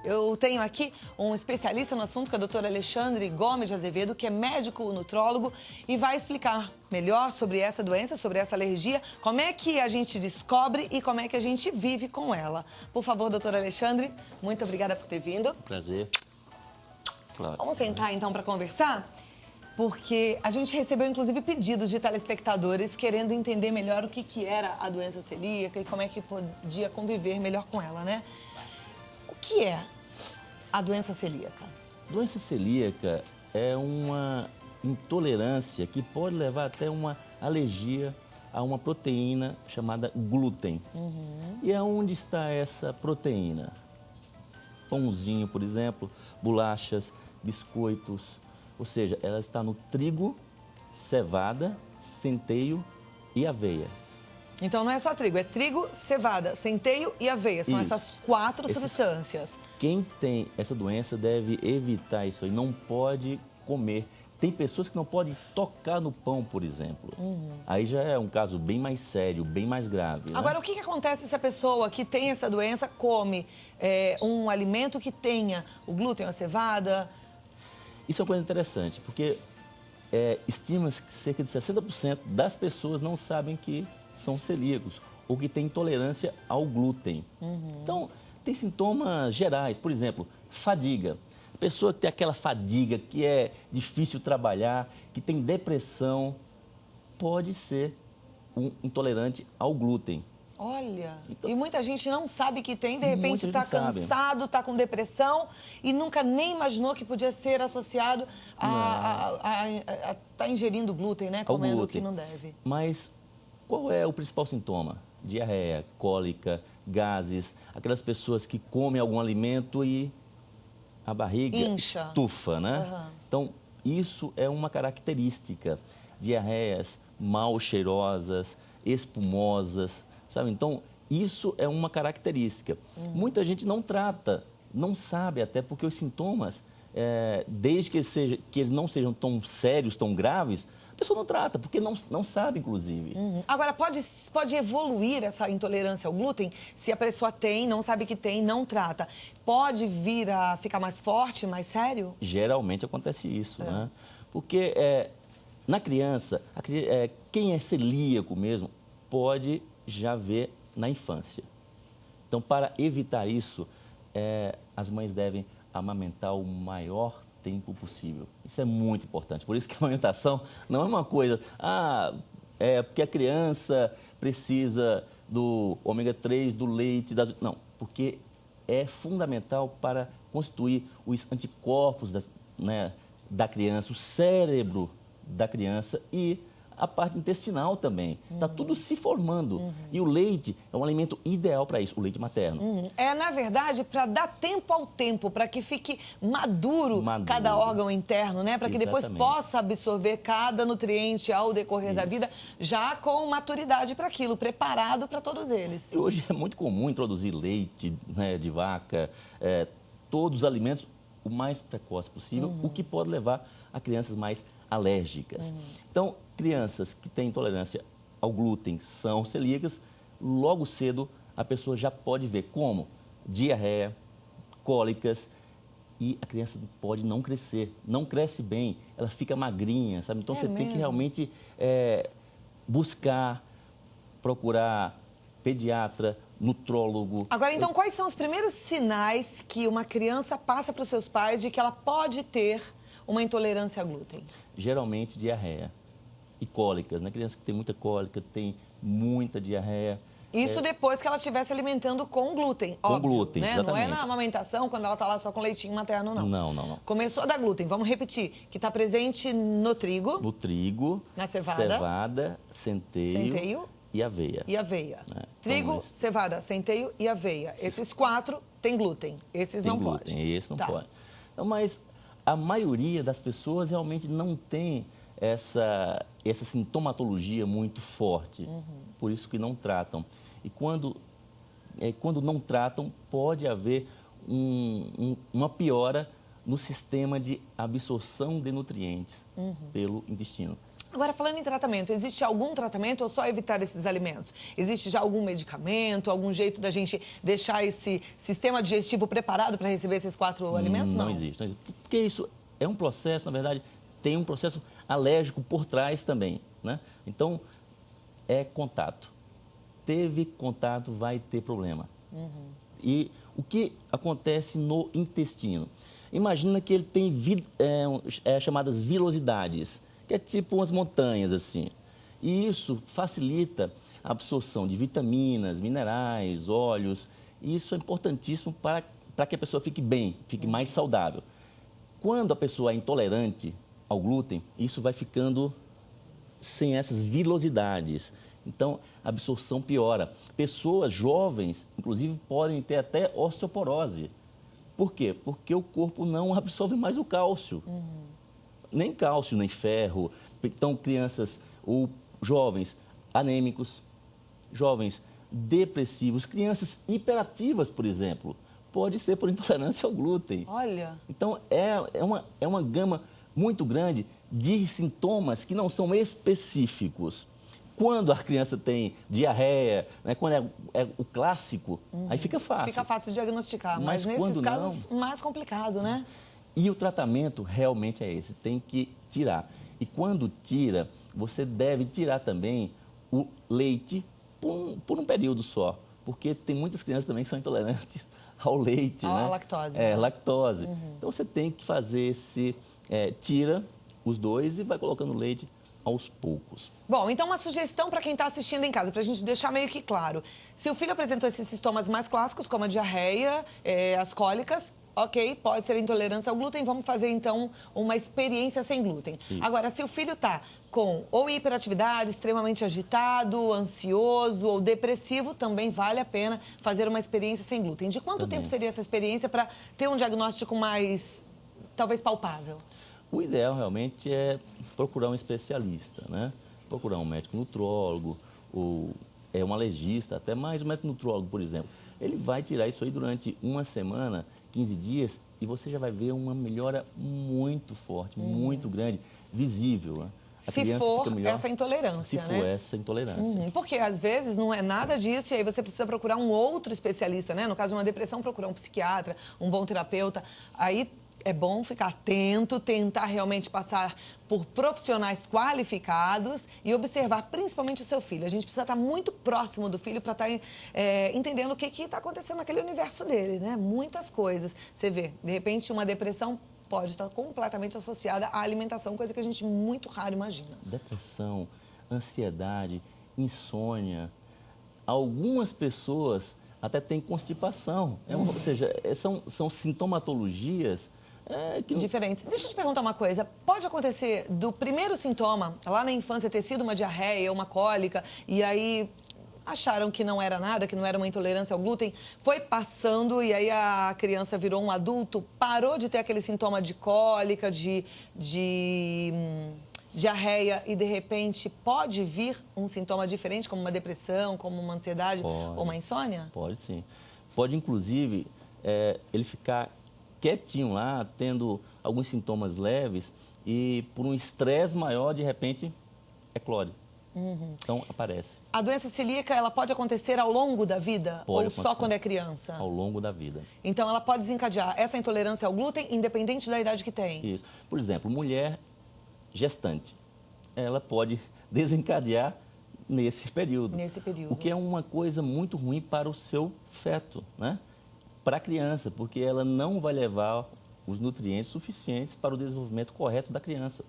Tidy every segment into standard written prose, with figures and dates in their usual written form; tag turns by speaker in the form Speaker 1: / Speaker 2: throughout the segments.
Speaker 1: Eu tenho aqui um especialista no assunto, que é o Dr. Alexandre Gomes de Azevedo, que é médico nutrólogo e vai explicar melhor sobre essa doença, sobre essa alergia, como é que a gente descobre e como é que a gente vive com ela. Por favor, doutor Alexandre, muito obrigada por ter vindo.
Speaker 2: Prazer. Claro.
Speaker 1: Vamos sentar então para conversar? Porque a gente recebeu, inclusive, pedidos de telespectadores querendo entender melhor o que era a doença celíaca e como é que podia conviver melhor com ela, né? O que é a doença celíaca?
Speaker 2: Doença celíaca é uma intolerância que pode levar até uma alergia a uma proteína chamada glúten. E aonde está essa proteína? Pãozinho, por exemplo, bolachas, biscoitos. Ou seja, ela está no trigo, cevada, centeio e aveia.
Speaker 1: Então não é só trigo, é trigo, cevada, centeio e aveia. São
Speaker 2: Isso.
Speaker 1: essas quatro substâncias.
Speaker 2: Quem tem essa doença deve evitar isso aí, não pode comer. Tem pessoas que não podem tocar no pão, por exemplo. Aí já é um caso bem mais sério, bem mais grave. Né?
Speaker 1: Agora, o que acontece se a pessoa que tem essa doença come um alimento que tenha o glúten, a cevada?
Speaker 2: Isso é uma coisa interessante, porque estima-se que cerca de 60% das pessoas não sabem que são celíacos ou que têm intolerância ao glúten. Então, tem sintomas gerais, por exemplo, fadiga. A pessoa que tem aquela fadiga, que é difícil trabalhar, que tem depressão, pode ser um intolerante ao glúten.
Speaker 1: Olha,
Speaker 2: Então,
Speaker 1: e muita gente não sabe que tem, de repente
Speaker 2: muita
Speaker 1: está
Speaker 2: gente sabe.
Speaker 1: cansado, está com depressão e nunca nem imaginou que podia ser associado a estar ingerindo glúten, né? Comendo o que não deve.
Speaker 2: Mas qual é o principal sintoma? Diarreia, cólica, gases, aquelas pessoas que comem algum alimento e a barriga
Speaker 1: incha,
Speaker 2: estufa, né? Então, isso é uma característica. Diarreias mal cheirosas, espumosas, sabe? Então, isso é uma característica. Muita gente não trata, não sabe até porque os sintomas, desde que eles não sejam tão sérios, tão graves, a pessoa não trata, porque não sabe, inclusive.
Speaker 1: Agora, pode evoluir essa intolerância ao glúten se a pessoa tem, não sabe que tem, não trata. Pode vir a ficar mais forte, mais sério?
Speaker 2: Geralmente acontece isso, né? Porque na criança, quem é celíaco mesmo pode já ver na infância. Então, para evitar isso, as mães devem amamentar o maior tempo possível. Isso é muito importante. Por isso que a amamentação não é uma coisa, porque a criança precisa do ômega 3, do leite, não, porque é fundamental para constituir os anticorpos da criança, o cérebro da criança e a parte intestinal também. Está tudo se formando. E o leite é um alimento ideal para isso, o leite materno.
Speaker 1: É, na verdade, para dar tempo ao tempo, para que fique maduro cada órgão interno, né? Para que depois possa absorver cada nutriente ao decorrer da vida, já com maturidade para aquilo, preparado para todos eles.
Speaker 2: E hoje é muito comum introduzir leite, né, de vaca, todos os alimentos o mais precoce possível, o que pode levar a crianças mais alérgicas. Então, crianças que têm intolerância ao glúten são celíacas, logo cedo a pessoa já pode ver como diarreia, cólicas e a criança pode não crescer, não cresce bem, ela fica magrinha, sabe? Então você tem que realmente buscar, procurar pediatra, nutrólogo.
Speaker 1: Agora, então, quais são os primeiros sinais que uma criança passa para os seus pais de que ela pode ter uma intolerância a glúten?
Speaker 2: Geralmente diarreia e cólicas, né? Criança que tem muita cólica, tem muita diarreia.
Speaker 1: Isso depois que ela estiver se alimentando com glúten, óbvio,
Speaker 2: com glúten,
Speaker 1: né?
Speaker 2: exatamente.
Speaker 1: Não é na amamentação, quando ela está lá só com leitinho materno, não.
Speaker 2: Não.
Speaker 1: Começou a dar glúten, vamos repetir, que está presente no trigo.
Speaker 2: No trigo,
Speaker 1: na cevada,
Speaker 2: centeio e aveia.
Speaker 1: Trigo, cevada, centeio e aveia. Esses quatro têm glúten, esses não podem.
Speaker 2: Esse não pode. Então, mas a maioria das pessoas realmente não tem essa sintomatologia muito forte, por isso que não tratam. E quando não tratam, pode haver uma piora no sistema de absorção de nutrientes pelo intestino.
Speaker 1: Agora, falando em tratamento, existe algum tratamento ou só evitar esses alimentos? Existe já algum medicamento, algum jeito da gente deixar esse sistema digestivo preparado para receber esses 4 alimentos?
Speaker 2: Não existe, não existe. Porque isso é um processo, na verdade, tem um processo alérgico por trás também, né? Então, é contato. Teve contato, vai ter problema. E o que acontece no intestino? Imagina que ele tem chamadas vilosidades, que é tipo umas montanhas assim. E isso facilita a absorção de vitaminas, minerais, óleos. E isso é importantíssimo para que a pessoa fique bem, fique mais saudável. Quando a pessoa é intolerante ao glúten, isso vai ficando sem essas vilosidades. Então, a absorção piora. Pessoas jovens, inclusive, podem ter até osteoporose. Por quê? Porque o corpo não absorve mais o cálcio. Nem cálcio, nem ferro. Então, crianças ou jovens anêmicos, jovens depressivos, crianças hiperativas, por exemplo, pode ser por intolerância ao glúten.
Speaker 1: Olha.
Speaker 2: Então, é uma gama muito grande de sintomas que não são específicos. Quando a criança tem diarreia, né, quando é o clássico, aí fica fácil.
Speaker 1: Fica fácil diagnosticar, mas nesses
Speaker 2: quando
Speaker 1: casos, mais complicado, né?
Speaker 2: E o tratamento realmente é esse, tem que tirar. E quando tira, você deve tirar também o leite por um período só. Porque tem muitas crianças também que são intolerantes ao leite, né?
Speaker 1: A lactose.
Speaker 2: É, lactose. Então você tem que fazer tira os dois e vai colocando leite aos poucos.
Speaker 1: Bom, então uma sugestão para quem está assistindo em casa, para a gente deixar meio que claro. Se o filho apresentou esses sintomas mais clássicos, como a diarreia, as cólicas, ok, pode ser intolerância ao glúten, vamos fazer então uma experiência sem glúten.
Speaker 2: Isso.
Speaker 1: Agora, se o filho está com ou hiperatividade, extremamente agitado, ansioso ou depressivo, também vale a pena fazer uma experiência sem glúten. De quanto tempo seria essa experiência para ter um diagnóstico mais, talvez, palpável?
Speaker 2: O ideal realmente é procurar um especialista, né? Procurar um médico nutrólogo, ou um alergista, até mais um médico nutrólogo, por exemplo. Ele vai tirar isso aí durante uma semana, 15 dias, e você já vai ver uma melhora muito forte, muito grande, visível, né?
Speaker 1: Se for essa intolerância,
Speaker 2: né? Se for essa intolerância.
Speaker 1: Porque às vezes não é nada disso e aí você precisa procurar um outro especialista, né? No caso de uma depressão, procurar um psiquiatra, um bom terapeuta. Aí é bom ficar atento, tentar realmente passar por profissionais qualificados e observar principalmente o seu filho. A gente precisa estar muito próximo do filho para estar entendendo o que está acontecendo naquele universo dele, né? Muitas coisas. Você vê, de repente, uma depressão pode estar completamente associada à alimentação, coisa que a gente muito raro imagina.
Speaker 2: Depressão, ansiedade, insônia. Algumas pessoas até têm constipação. Ou seja, são sintomatologias
Speaker 1: diferentes. Deixa eu te perguntar uma coisa. Pode acontecer do primeiro sintoma, lá na infância, ter sido uma diarreia, uma cólica, e aí acharam que não era nada, que não era uma intolerância ao glúten, foi passando e aí a criança virou um adulto, parou de ter aquele sintoma de cólica, de diarreia e, de repente, pode vir um sintoma diferente, como uma depressão, como uma ansiedade ou uma insônia?
Speaker 2: Pode sim. Pode, inclusive, ele ficar quietinho lá, tendo alguns sintomas leves e, por um estresse maior, de repente, eclode. Então, aparece.
Speaker 1: A doença celíaca, ela pode acontecer ao longo da vida? Ou só quando é criança?
Speaker 2: Ao longo da vida.
Speaker 1: Então, ela pode desencadear essa intolerância ao glúten, independente da idade que tem?
Speaker 2: Isso. Por exemplo, mulher gestante, ela pode desencadear nesse período.
Speaker 1: Nesse período.
Speaker 2: O que é uma coisa muito ruim para o seu feto, né? Para a criança, porque ela não vai levar os nutrientes suficientes para o desenvolvimento correto da criança.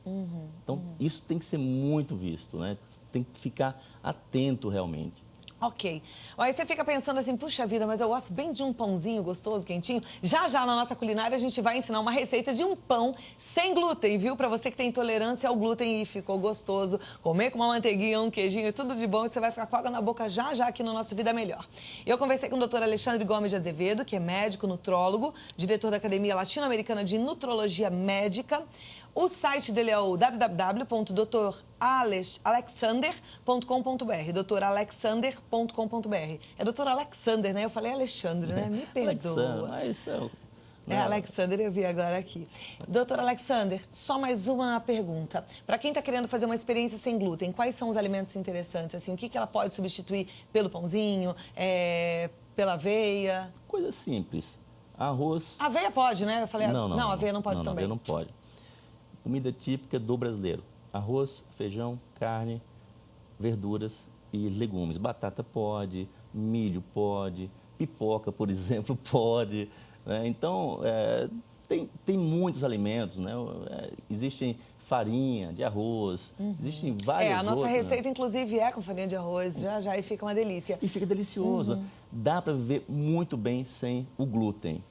Speaker 2: Então, isso tem que ser muito visto, né? Tem que ficar atento realmente.
Speaker 1: Ok. Aí você fica pensando assim, puxa vida, mas eu gosto bem de um pãozinho gostoso, quentinho. Já já na nossa culinária a gente vai ensinar uma receita de um pão sem glúten, viu? Para você que tem intolerância ao glúten e ficou gostoso, comer com uma manteiguinha, um queijinho, tudo de bom, e você vai ficar com água na boca já já aqui no nosso Vida Melhor. Eu conversei com o Dr. Alexandre Gomes de Azevedo, que é médico nutrólogo, diretor da Academia Latino-Americana de Nutrologia Médica. O site dele é o www.dralexander.com.br, doutoralexander.com.br. É doutor Alexander, né? Eu falei Alexandre, né? Me perdoa.
Speaker 2: Mas
Speaker 1: É, Alexander, eu vi agora aqui. Doutor Alexander, só mais uma pergunta. Para quem está querendo fazer uma experiência sem glúten, quais são os alimentos interessantes? Assim, o que ela pode substituir pelo pãozinho, pela aveia?
Speaker 2: Coisa simples. Arroz...
Speaker 1: Aveia pode, né? Eu falei,
Speaker 2: não,
Speaker 1: aveia não pode também.
Speaker 2: Aveia não pode. Comida típica do brasileiro. Arroz, feijão, carne, verduras e legumes. Batata pode, milho pode, pipoca, por exemplo, pode. Né? Então, tem muitos alimentos, né? Existem farinha de arroz, existem várias outras.
Speaker 1: A nossa receita, inclusive, é com farinha de arroz, já e fica uma delícia.
Speaker 2: E fica delicioso. Dá para viver muito bem sem o glúten.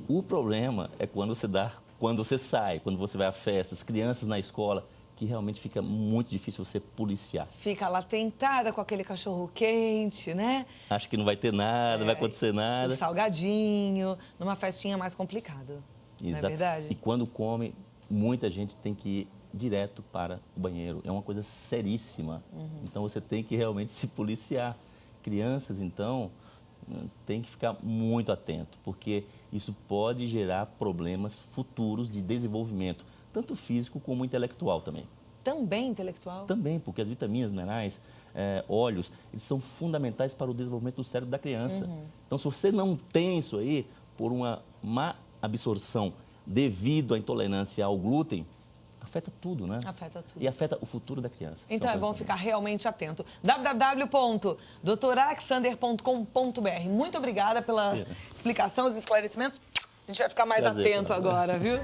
Speaker 2: O problema é quando você sai, quando você vai a festas, crianças na escola, que realmente fica muito difícil você policiar.
Speaker 1: Fica lá tentada com aquele cachorro quente, né?
Speaker 2: Acha que não vai ter nada, não vai acontecer nada.
Speaker 1: O salgadinho, numa festinha mais complicado. Exato. Não é verdade?
Speaker 2: E quando come, muita gente tem que ir direto para o banheiro. É uma coisa seríssima. Então você tem que realmente se policiar. Crianças, então, tem que ficar muito atento, porque isso pode gerar problemas futuros de desenvolvimento, tanto físico como intelectual também.
Speaker 1: Também intelectual?
Speaker 2: Também, porque as vitaminas, minerais, óleos, eles são fundamentais para o desenvolvimento do cérebro da criança. Então, se você não tem isso aí, por uma má absorção devido à intolerância ao glúten, afeta tudo, né?
Speaker 1: Afeta tudo.
Speaker 2: E afeta o futuro da criança.
Speaker 1: Então é bom ficar realmente atento. www.doutoralexander.com.br. Muito obrigada pela explicação, os esclarecimentos. A gente vai ficar mais atento agora, viu?